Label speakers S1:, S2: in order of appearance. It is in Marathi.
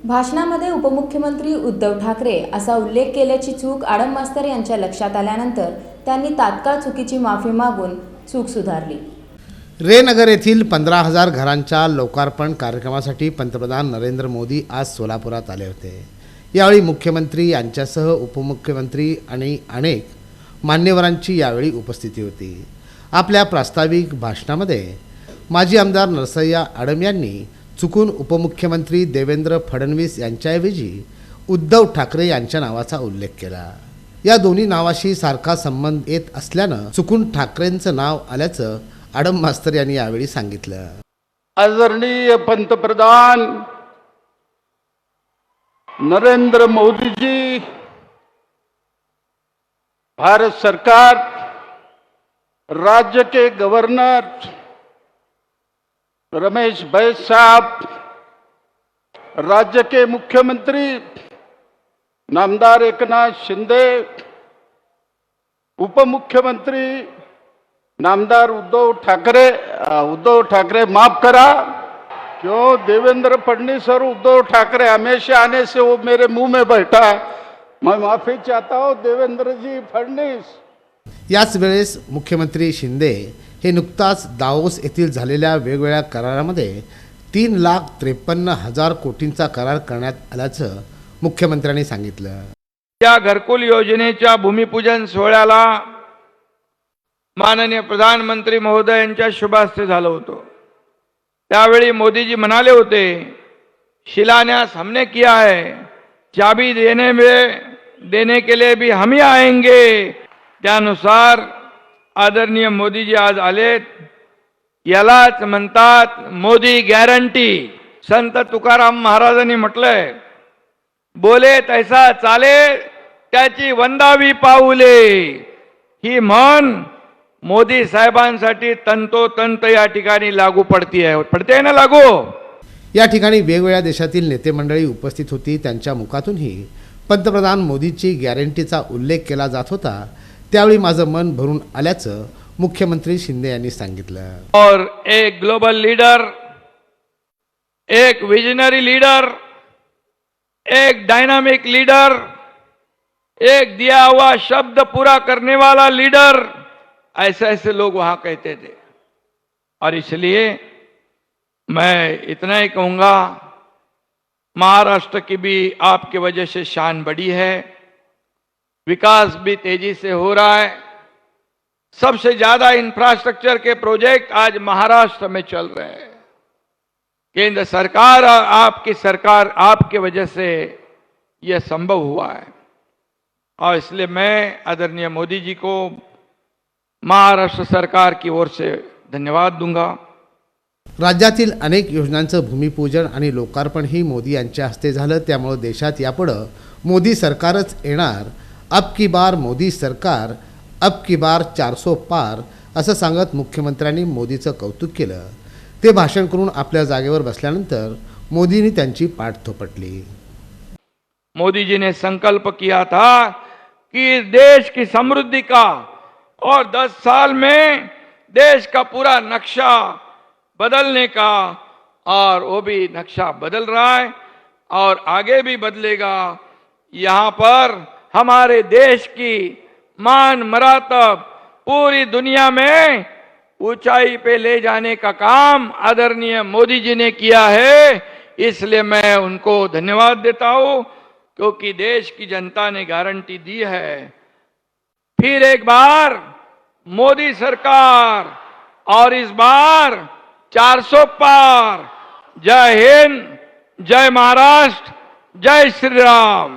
S1: भाषणामध्ये उपमुख्यमंत्री उद्धव ठाकरे असा उल्लेख केल्याची चूक आडम मास्तर यांच्या लक्षात आल्यानंतर त्यांनी तात्काळ चुकीची माफी मागून चूक सुधारली।
S2: रेनगर येथील 15,000 घरांच्या लोकार्पण कार्यक्रमासाठी पंतप्रधान नरेंद्र मोदी आज सोलापुरात आले होते। यावेळी मुख्यमंत्री यांच्यासह उपमुख्यमंत्री आणि अनेक मान्यवरांची यावेळी उपस्थिती होती। आपल्या प्रास्ताविक भाषणामध्ये माजी आमदार नरसय्या आडम यांनी चुकून उपमुख्यमंत्री देवेंद्र फडणवीस यांच्याऐवजी उद्धव ठाकरे यांच्या नावाचा उल्लेख केला। या दोन्ही नावाशी सारखा संबंध येत असल्यानं चुकून ठाकरेंचं नाव आल्याचं आडम मास्तर यांनी यावेळी सांगितलं।
S3: आदरणीय पंतप्रधान नरेंद्र मोदी जी, भारत सरकार, राज्य के गवर्नर रमेश बैस साहब, राज्य के मुख्यमंत्री नामदार एकनाथ शिंदे, उपमुख्यमंत्री नामदार उद्धव ठाकरे माफ करा, क्यों देवेंद्र फडणवीस और उद्धव ठाकरे हमेशा आने से वो मेरे मुंह में बैठा है। मैं माफी चाहता हूँ देवेंद्र जी फडणवीस।
S2: याच वेळेस मुख्यमंत्री शिंदे हे नुकताच दावोस येथील झालेल्या वेगवेगळ्या करारामध्ये 3,53,000 कोटींचा करार करण्यात आल्याचं मुख्यमंत्र्यांनी सांगितलं।
S4: या घरकुल योजनेच्या भूमिपूजन सोहळ्याला माननीय प्रधानमंत्री महोदय यांच्या शुभास्ते झालं होतं। त्यावेळी मोदीजी म्हणाले होते, शिलान्यास हमने किया है, चाबी देने के लिए भी हम ही आएंगे। त्यानुसार आदरणीय मोदीजी आज आलेत। यालाच म्हणतात मोदी गॅरंटी। संत तुकाराम महाराजांनी म्हटलंय, बोले तैसा चाले त्याची वंदावी पाऊले। ही म्हण मोदी साहेबांसाठी तंतोतंत या ठिकाणी लागू पडते ना लागू।
S2: या ठिकाणी वेगवेगळ्या देशातील नेते मंडळी उपस्थित होती। त्यांच्या मुखातूनही पंतप्रधान मोदीची गॅरंटीचा उल्लेख केला जात होता। त्यावेळी माझं मन भरून आल्याचं मुख्यमंत्री शिंदे यांनी सांगितलं।
S4: और एक ग्लोबल लीडर, एक विजनरी लीडर, एक डायनामिक लीडर, एक दिया हुआ शब्द पूरा करने वाला लीडर, ऐसे लोग वहां कहते थे। और इसलिए मैं इतना ही कहूंगा, महाराष्ट्र की भी आपकी वजह से शान बढ़ी है, विकास भी तेजी से हो रहा है। सबसे ज्यादा इंफ्रास्ट्रक्चर के प्रोजेक्ट आज महाराष्ट्र में चल रहे हैं। केंद्र सरकार और आपकी सरकार, आपके वजह से यह संभव हुआ है। और इसलिए मैं आदरणीय मोदी जी को महाराष्ट्र सरकार की ओर से धन्यवाद दूंगा।
S2: राज्यातील अनेक योजनांचं भूमिपूजन आणि लोकार्पण ही मोदी यांच्या हस्ते झालं। त्यामुळे देशात यापुढे मोदी सरकारच येणार। अब की बार मोदी सरकार, अब की बार 400 पार असं सांगत मुख्यमंत्र्यांनी मोदीचं कौतुक केलं। ते भाषण करून आपल्या जागेवर बसल्यानंतर मोदींनी त्यांची पाठ थोपटली।
S4: मोदी जी ने संकल्प किया था कि देश की समृद्धि का और 10 साल में देश का पूरा नक्शा बदलने का, और वो भी नक्शा बदल रहा है और आगे भी बदलेगा। यहाँ पर हमारे देश की मान मरातब पूरी दुनिया में ऊंचाई पे ले जाने का काम आदरणीय मोदी जी ने किया है। इसलिए मैं उनको धन्यवाद देता हूं, क्योंकि देश की जनता ने गारंटी दी है। फिर एक बार मोदी सरकार, और इस बार 400 पार। जय हिंद, जय महाराष्ट्र, जय श्री राम।